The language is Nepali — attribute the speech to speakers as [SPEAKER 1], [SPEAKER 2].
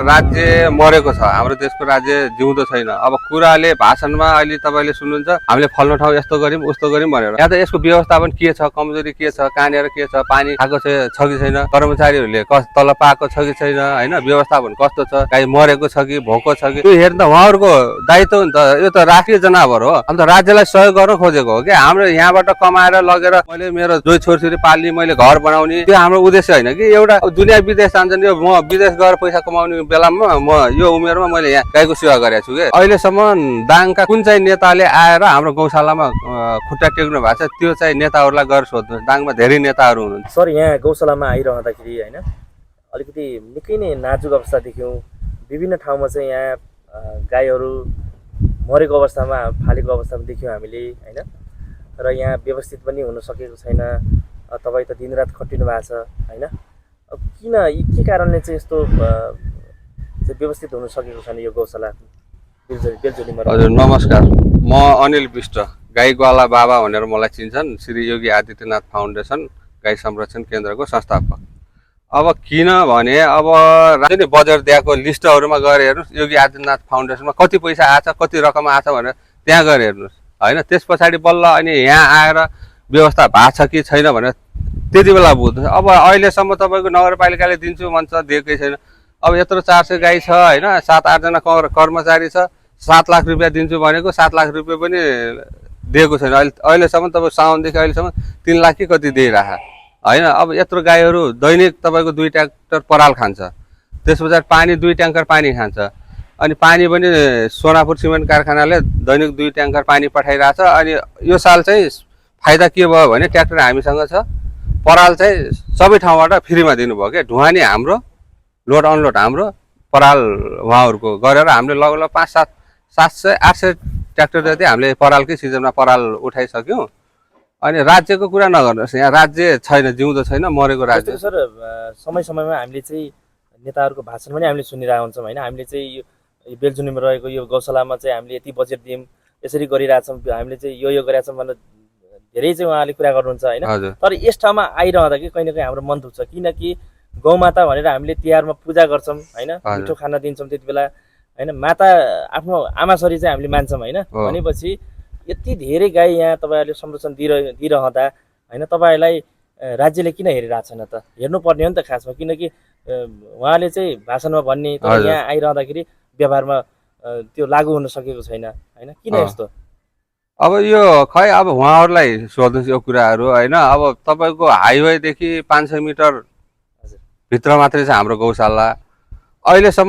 [SPEAKER 1] राज्य मरेको छ, हाम्रो देशको राज्य जिउँदो छैन। अब कुराले भाषणमा अहिले तपाईँले सुन्नुहुन्छ हामीले फल्लो ठाउँ यस्तो गर्यौँ उस्तो गर्यौँ भनेर, यहाँ त यसको व्यवस्थापन के छ, कमजोरी के छ, कहाँनिर के छ, पानी खाएको छ कि छैन, कर्मचारीहरूले तलब पाएको छ कि छैन, होइन, व्यवस्थापन कस्तो छ, गाई मरेको छ कि भोको छ कि, त्यो हेर्न उहाँहरूको दायित्व हो नि त। यो त राष्ट्रिय जनावर हो, अन्त राज्यलाई सहयोग गर्न खोजेको हो कि हाम्रो यहाँबाट कमाएर लगेर मैले मेरो जोइ छोरछोरी पाल्ने, मैले घर बनाउने, त्यो हाम्रो उद्देश्य होइन कि एउटा दुनियाँ विदेश जान्छन्, यो म विदेश गएर पैसा कमाउने बेलामा म यो उमेरमा मैले यहाँ गाईको सेवा गरेको छु कि। अहिलेसम्म दाङका कुन चाहिँ नेताले आएर हाम्रो गौशालामा खुट्टा टेक्नु भएको छ, त्यो चाहिँ नेताहरूलाई गएर सोध्नु। दाङमा धेरै नेताहरू हुनुहुन्छ।
[SPEAKER 2] सर, यहाँ गौशालामा आइरहँदाखेरि होइन अलिकति निकै नै नाजुक अवस्था देख्यौँ। विभिन्न ठाउँमा चाहिँ यहाँ गाईहरू मरेको अवस्थामा, फालेको अवस्थामा देख्यौँ हामीले, होइन। र यहाँ व्यवस्थित पनि हुन सकेको छैन। तपाईँ त दिनरात खटिनु भएको छ, होइन। अब किन, के कारणले चाहिँ यस्तो व्यवस्थित हुन सकेको छैन यो गौशाला बेलजोलीमा?
[SPEAKER 1] हजुर नमस्कार, म अनिल विष्ट, गाईग्वाला बाबा भनेर मलाई चिन्छन्, श्री योगी आदित्यनाथ फाउन्डेसन गाई संरक्षण केन्द्रको संस्थापक। अब किनभने अब राज्यले बजेट दिएको लिस्टहरूमा गएर हेर्नुहोस्, योगी आदित्यनाथ फाउन्डेसनमा कति पैसा आएछ, कति रकम आएछ भनेर त्यहाँ गएर हेर्नुहोस्, होइन। त्यस पछाडि बल्ल अनि यहाँ आएर व्यवस्था भएको छ कि छैन भनेर त्यति बेला बुझ्नु। अब अहिलेसम्म तपाईँको नगरपालिकाले दिन्छु भन्छ, दिएकै छैन। अब यत्रो 400 गाई छ, होइन, 7-8 जना कर्मचारी छ, 7 लाख रुपियाँ दिन्छु भनेको 7 लाख रुपियाँ पनि दिएको छैन। अहिलेसम्म तपाईँ साउनदेखि अहिलेसम्म 3 लाख कि कति दिइरह, होइन। अब यत्रो गाईहरू दैनिक तपाईँको 2 ट्र्याक्टर पराल खान्छ, त्यस पछाडि पानी 2 ट्याङ्कर पानी खान्छ। अनि पानी पनि सोनापुर सिमेन्ट कारखानाले दैनिक 2 ट्याङ्कर पानी पठाइरहेछ। अनि यो साल चाहिँ फाइदा के भयो भने ट्र्याक्टर हामीसँग छ, पराल चाहिँ सबै ठाउँबाट फ्रीमा दिनुभयो क्या। ढुवानी हाम्रो, लोड अनलोड हाम्रो, पराल उहाँहरूको गरेर हामीले लगभग 500-700-800 ट्र्याक्टर जति हामीले परालकै सिजनमा पराल उठाइसक्यौँ। अनि राज्यको कुरा नगर्नुहोस्, यहाँ राज्य छैन, जिउँदो छैन, मरेको राज्य।
[SPEAKER 2] सर, समय समयमा हामीले चाहिँ नेताहरूको भाषण पनि हामीले सुनिरहेको हुन्छौँ, होइन। हामीले चाहिँ यो बेलजुनीमा रहेको यो गौशालामा चाहिँ हामीले यति बजेट दियौँ, यसरी गरिरहेछौँ, हामीले चाहिँ यो गरेका छौँ भनेर धेरै चाहिँ उहाँले कुरा गर्नुहुन्छ, होइन। तर यस ठाउँमा आइरहँदाखेरि कहीँ न कहीँ हाम्रो मन दुख्छ, किनकि गौमाता भनेर हामीले तिहारमा पूजा गर्छौँ, होइन, मिठो खाना दिन्छौँ त्यति बेला, होइन। माता आफ्नो आमासरी चाहिँ हामीले मान्छौँ, होइन। भनेपछि यति धेरै गाई यहाँ तपाईँहरूले संरक्षण दिइरहँदा, होइन, तपाईँहरूलाई राज्यले किन हेरिरहेको छैन त? हेर्नुपर्ने हो नि त खासमा, किनकि उहाँले चाहिँ भाषणमा भन्ने, तर यहाँ आइरहँदाखेरि व्यवहारमा त्यो लागू हुन सकेको छैन, होइन। किन यस्तो?
[SPEAKER 1] अब यो खै अब उहाँहरूलाई सोध्नुहोस् यो कुराहरू, होइन। अब तपाईँको हाइवेदेखि 500 मिटर भित्र मात्रै छ हाम्रो गौशाला। अहिलेसम्म